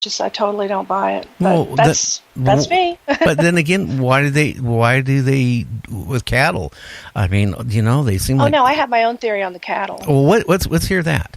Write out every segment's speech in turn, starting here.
just I totally don't buy it. Well, But that's me. But then again, why do they with cattle? I mean, they seem Oh like. no, I have my own theory on the cattle. Well, let's hear that.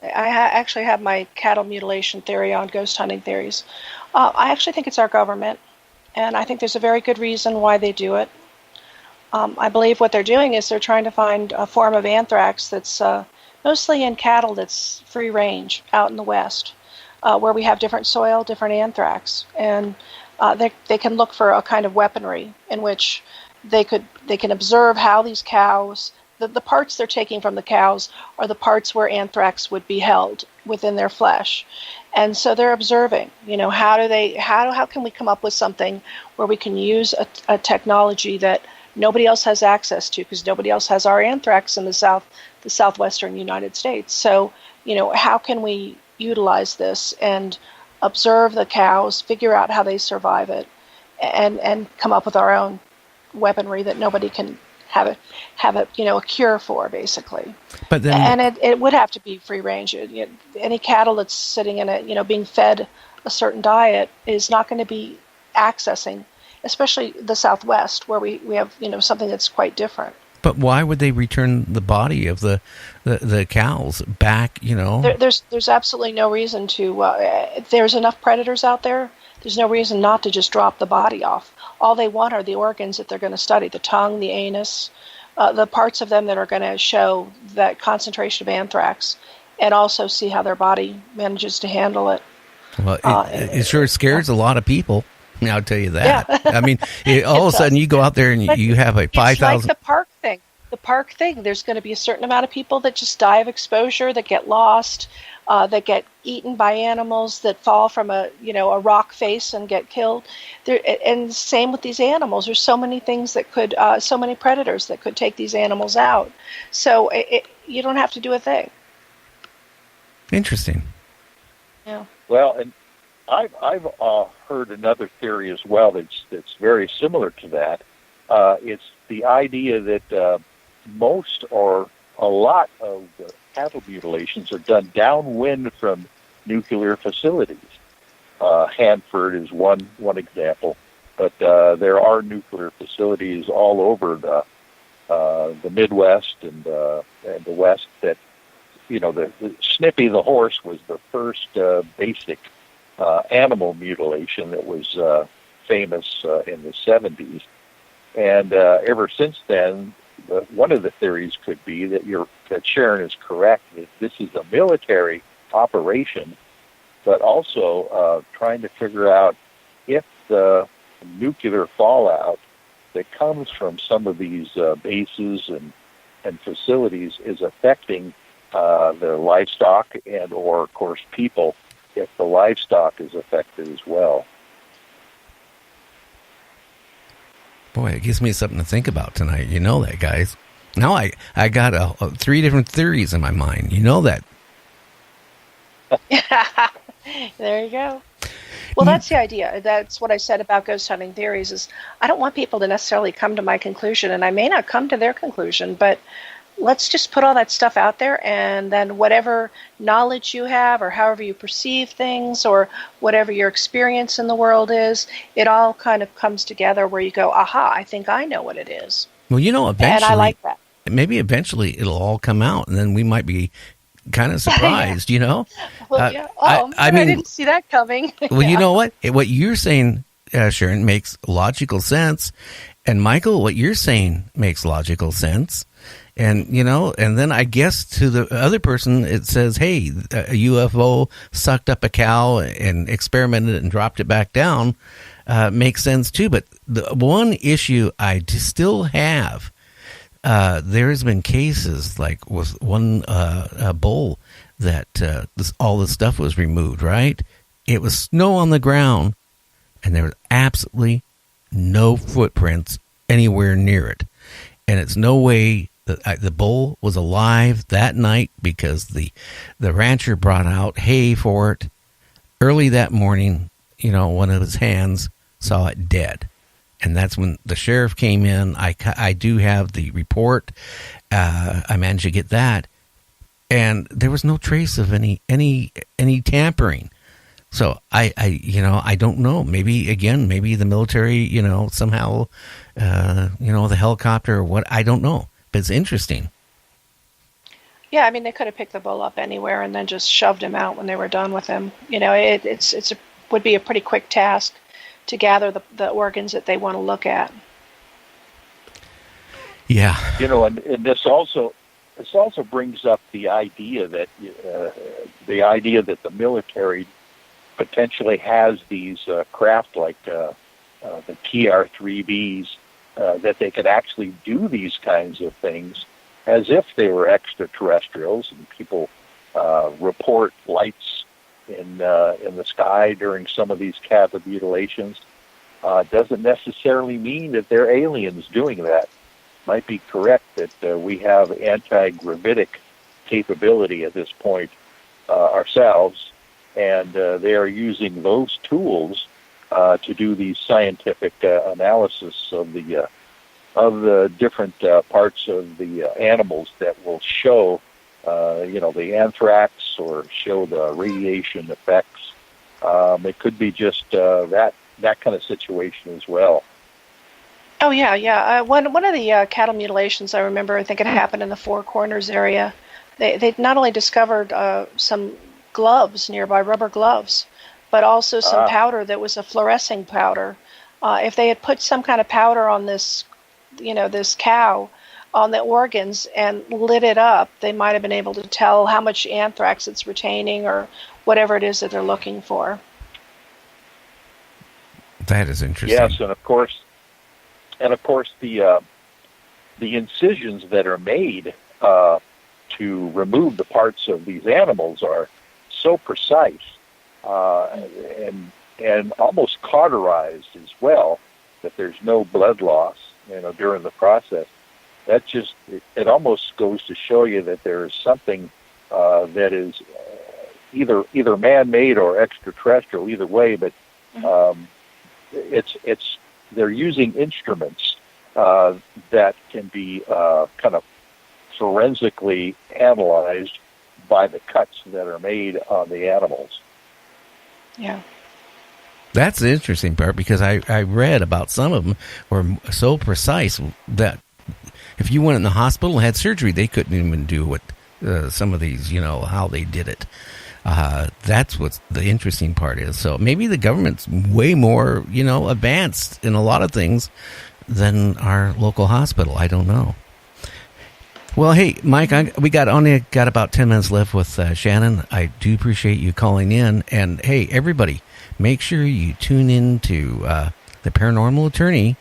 Actually have my cattle mutilation theory on ghost hunting theories. I actually think it's our government, and I think there's a very good reason why they do it. I believe what they're doing is they're trying to find a form of anthrax that's mostly in cattle that's free range out in the West, where we have different soil, different anthrax, and they can look for a kind of weaponry in which they can observe how these cows, the parts they're taking from the cows are the parts where anthrax would be held within their flesh. And so they're observing, how can we come up with something where we can use a technology that nobody else has access to, because nobody else has our anthrax in the southwestern United States. So, how can we utilize this and observe the cows, figure out how they survive it, and come up with our own weaponry that nobody can have a cure for, basically. But then, and it would have to be free range. Any cattle that's sitting in being fed a certain diet is not going to be accessing, especially the Southwest, where we have something that's quite different. But why would they return the body of the cows back? There's absolutely no reason to. There's enough predators out there. There's no reason not to just drop the body off. All they want are the organs that they're going to study: the tongue, the anus, the parts of them that are going to show that concentration of anthrax, and also see how their body manages to handle it. Well, it sure scares a lot of people. I'll tell you that. Yeah. I mean, all of a sudden you go out there and you have a 5,000. It's like the park thing. The park thing. There's going to be a certain amount of people that just die of exposure, that get lost, that get eaten by animals, that fall from a rock face and get killed. And same with these animals. There's so many things that could, so many predators that could take these animals out. So you don't have to do a thing. Interesting. Yeah. Well, and I've heard another theory as well that's very similar to that. It's the idea that most or a lot of the cattle mutilations are done downwind from nuclear facilities. Hanford is one example, but there are nuclear facilities all over the Midwest and the West. That the Snippy the horse was the first basic animal mutilation that was famous in the 70s. And ever since then, one of the theories could be that Sharon is correct, that this is a military operation, but also trying to figure out if the nuclear fallout that comes from some of these bases and facilities is affecting their livestock and, or, of course, people, if the livestock is affected as well. Boy, it gives me something to think about tonight. You know that, guys. Now I got 3 different theories in my mind. You know that. There you go. Well, that's the idea. That's what I said about ghost hunting theories is I don't want people to necessarily come to my conclusion, and I may not come to their conclusion, but let's just put all that stuff out there, and then whatever knowledge you have or however you perceive things or whatever your experience in the world is, it all kind of comes together where you go, aha, I think I know what it is. Well, eventually, and I like that. Maybe eventually it'll all come out, and then we might be kind of surprised, Well, yeah. I didn't see that coming. Well, you know what? What you're saying, Sharon, makes logical sense. And Michael, what you're saying makes logical sense. And, and then I guess to the other person, it says, hey, a UFO sucked up a cow and experimented and dropped it back down. Makes sense, too. But the one issue I still have, there's been cases like with one bull that all the stuff was removed, right? It was snow on the ground, and there was absolutely no footprints anywhere near it. And it's no way the bull was alive that night because the rancher brought out hay for it. Early that morning, one of his hands saw it dead. And that's when the sheriff came in. I do have the report. I managed to get that. And there was no trace of any tampering. So I don't know. Maybe the military, somehow, the helicopter or what, I don't know. But it's interesting. Yeah, I mean, they could have picked the bull up anywhere and then just shoved him out when they were done with him. Would be a pretty quick task to gather the organs that they want to look at. Yeah. And this also brings up the idea that the military potentially has these craft like the TR-3Bs that they could actually do these kinds of things as if they were extraterrestrials, and people report lights in the sky during some of these cattle mutilations. Doesn't necessarily mean that they're aliens doing that. Might be correct that we have anti-gravitic capability at this point ourselves, and they are using those tools to do the scientific analysis of the different parts of the animals that will show, the anthrax or show the radiation effects. It could be just that kind of situation as well. Oh yeah. One of the cattle mutilations I remember, I think it happened in the Four Corners area. They not only discovered some gloves nearby, rubber gloves, but also some powder that was a fluorescing powder. If they had put some kind of powder on this cow on the organs and lit it up, they might have been able to tell how much anthrax it's retaining or whatever it is that they're looking for. That is interesting. Yes, and of course the incisions that are made to remove the parts of these animals are so precise and almost cauterized as well that there's no blood loss, during the process. That just it almost goes to show you that there is something that is either man-made or extraterrestrial, either way. But they're using instruments that can be kind of forensically analyzed by the cuts that are made on the animals. Yeah. That's the interesting part, because I read about some of them were so precise that if you went in the hospital and had surgery, they couldn't even do what some of these, how they did it. That's what the interesting part is. So maybe the government's way more, advanced in a lot of things than our local hospital. I don't know. Well, hey, Mike, we only got about 10 minutes left with Shannon. I do appreciate you calling in. And, hey, everybody, make sure you tune in to The Paranormal Attorney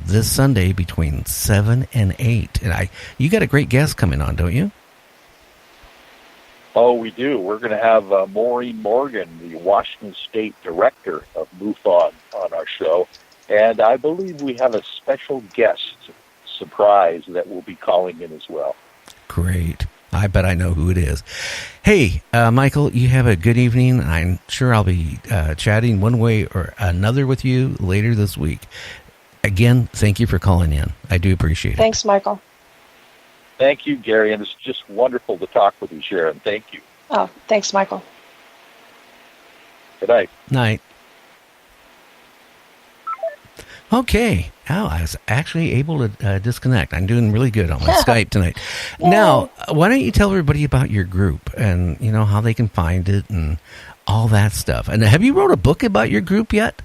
this Sunday between 7 and 8. And you got a great guest coming on, don't you? Oh, we do. We're going to have Maureen Morgan, the Washington State Director of MUFON, on our show. And I believe we have a special guest surprise that will be calling in as well. Great. I bet I know who it is. Hey, Michael, you have a good evening. I'm sure I'll be chatting one way or another with you later this week. Again, thank you for calling in. I do appreciate it. Thanks, Michael. Thank you, Gary, and it's just wonderful to talk with you, Sharon. Thank you. Oh, thanks, Michael. Good night. Night. Okay. I was actually able to disconnect. I'm doing really good on my Skype tonight. Yay. Now, why don't you tell everybody about your group and, how they can find it and all that stuff. And have you wrote a book about your group yet?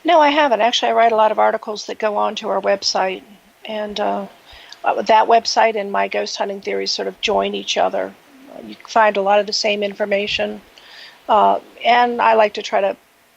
No, I haven't. Actually, I write a lot of articles that go on to our website. And that website and my ghost hunting theories sort of join each other. You can find a lot of the same information. And I like to try to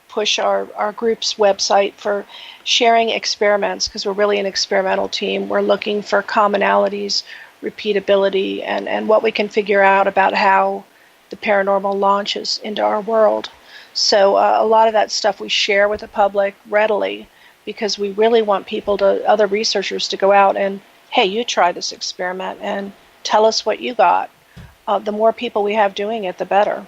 push our group's website for sharing experiments, because we're really an experimental team. We're looking for commonalities, repeatability, and what we can figure out about how the paranormal launches into our world. So a lot of that stuff we share with the public readily, because we really want other researchers to go out and, hey, you try this experiment and tell us what you got. The more people we have doing it, the better.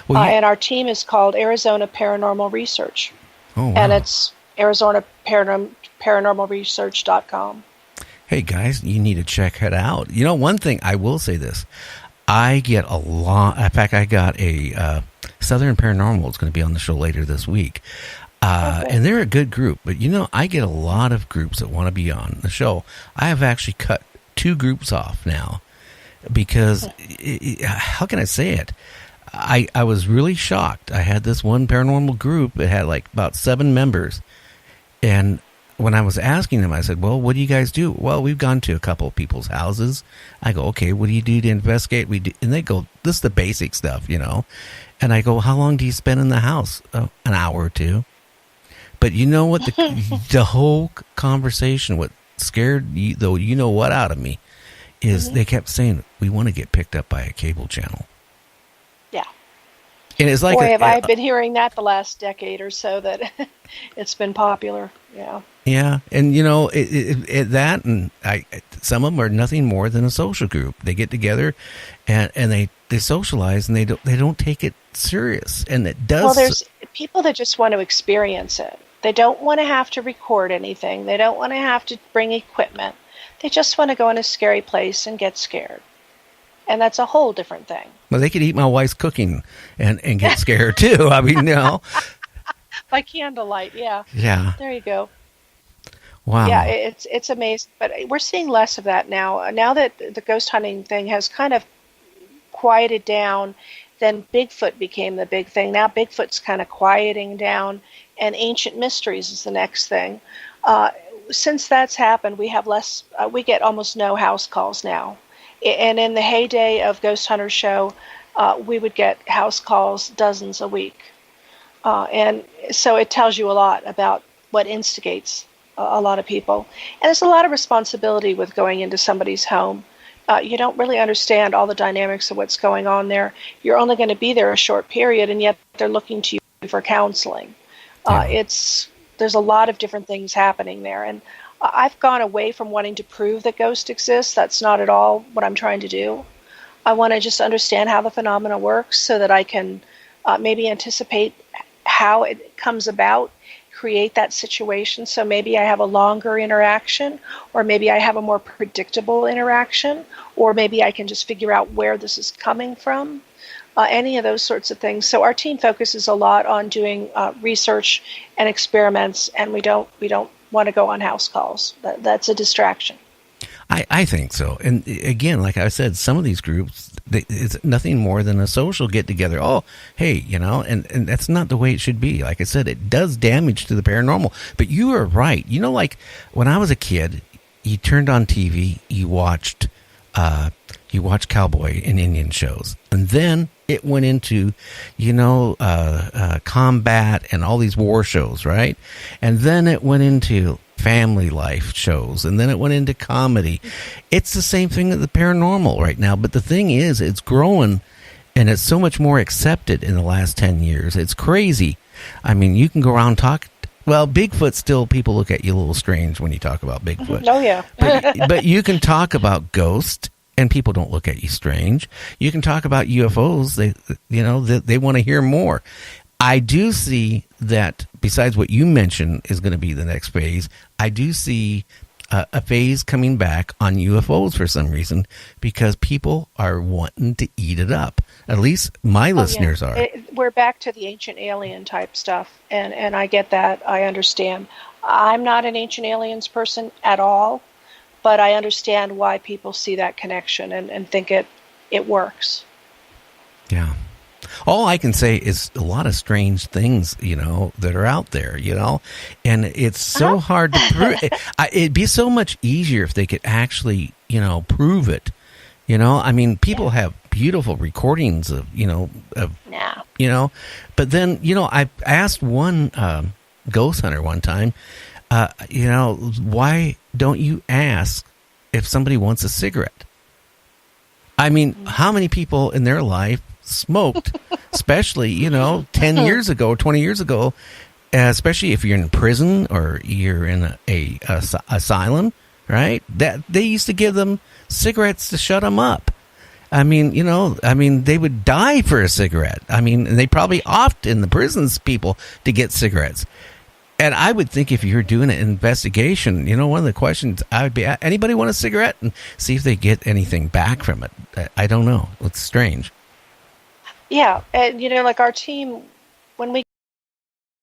Well, and our team is called Arizona Paranormal Research. Oh, wow. And it's ArizonaParanormalResearch.com. Hey, guys, you need to check it out. One thing, I will say this. I get a lot. In fact, I got a Southern Paranormal is going to be on the show later this week. And they're a good group, but I get a lot of groups that want to be on the show. I have actually cut 2 groups off now because, how can I say it? I was really shocked. I had this one paranormal group. It had like about 7 members. And when I was asking them, I said, well, what do you guys do? Well, we've gone to a couple of people's houses. I go, okay, what do you do to investigate? And they go, this is the basic stuff, And I go, how long do you spend in the house? Oh, an hour or 2. But you know what? The whole conversation, what scared what out of me is they kept saying, we want to get picked up by a cable channel. Yeah. And it's like, boy, have I been hearing that the last decade or so, that it's been popular. Yeah. Yeah. And, that, and some of them are nothing more than a social group. They get together and they socialize, and they don't take it serious. And it does. Well, there's people that just want to experience it. They don't want to have to record anything. They don't want to have to bring equipment. They just want to go in a scary place and get scared. And that's a whole different thing. Well, they could eat my wife's cooking and get scared too. I mean, By candlelight, yeah. Yeah. There you go. Wow. Yeah, it's amazing. But we're seeing less of that now. Now that the ghost hunting thing has kind of quieted down, then Bigfoot became the big thing. Now Bigfoot's kind of quieting down, and ancient mysteries is the next thing. Since that's happened, we have less. We get almost no house calls now. And in the heyday of Ghost Hunter Show, we would get house calls dozens a week. And so it tells you a lot about what instigates a lot of people. And there's a lot of responsibility with going into somebody's home. You don't really understand all the dynamics of what's going on there. You're only going to be there a short period, and yet they're looking to you for counseling. There's a lot of different things happening there. And I've gone away from wanting to prove that ghosts exist. That's not at all what I'm trying to do. I want to just understand how the phenomena works so that I can maybe anticipate how it comes about, create that situation. So maybe I have a longer interaction, or maybe I have a more predictable interaction, or maybe I can just figure out where this is coming from. Any of those sorts of things. So our team focuses a lot on doing research and experiments, and we don't want to go on house calls. That's a distraction. I think so. And again, like I said, some of these groups, it's nothing more than a social get together. Oh, hey, and that's not the way it should be. Like I said, it does damage to the paranormal. But you are right. Like when I was a kid, you turned on TV, you watched cowboy and Indian shows, and then it went into, combat and all these war shows, right? And then it went into family life shows, and then it went into comedy. It's the same thing with the paranormal right now, but the thing is, it's growing, and it's so much more accepted in the last 10 years. It's crazy. I mean, you can go around and talk. Well, Bigfoot, still people look at you a little strange when you talk about Bigfoot. Oh, yeah. but you can talk about ghosts, and people don't look at you strange. You can talk about UFOs. They want to hear more. I do see that besides what you mentioned is going to be the next phase, I do see a phase coming back on UFOs for some reason, because people are wanting to eat it up. At least my listeners are. We're back to the ancient alien type stuff, and I get that. I understand. I'm not an ancient aliens person at all, but I understand why people see that connection and think it works. Yeah. All I can say is a lot of strange things, that are out there, and it's so hard to prove. It'd be so much easier if they could actually, prove it. I mean, people have beautiful recordings of, but then, I asked one ghost hunter one time, why don't you ask if somebody wants a cigarette? I mean, how many people in their life smoked, especially, 10 years ago, 20 years ago, especially if you're in prison or you're in a asylum, right? That they used to give them cigarettes to shut them up. I mean, they would die for a cigarette. I mean, and they probably opt in the prisons people to get cigarettes. And I would think if you're doing an investigation, one of the questions I would be, anybody want a cigarette? And see if they get anything back from it. I don't know. It's strange. Yeah, and like our team, when we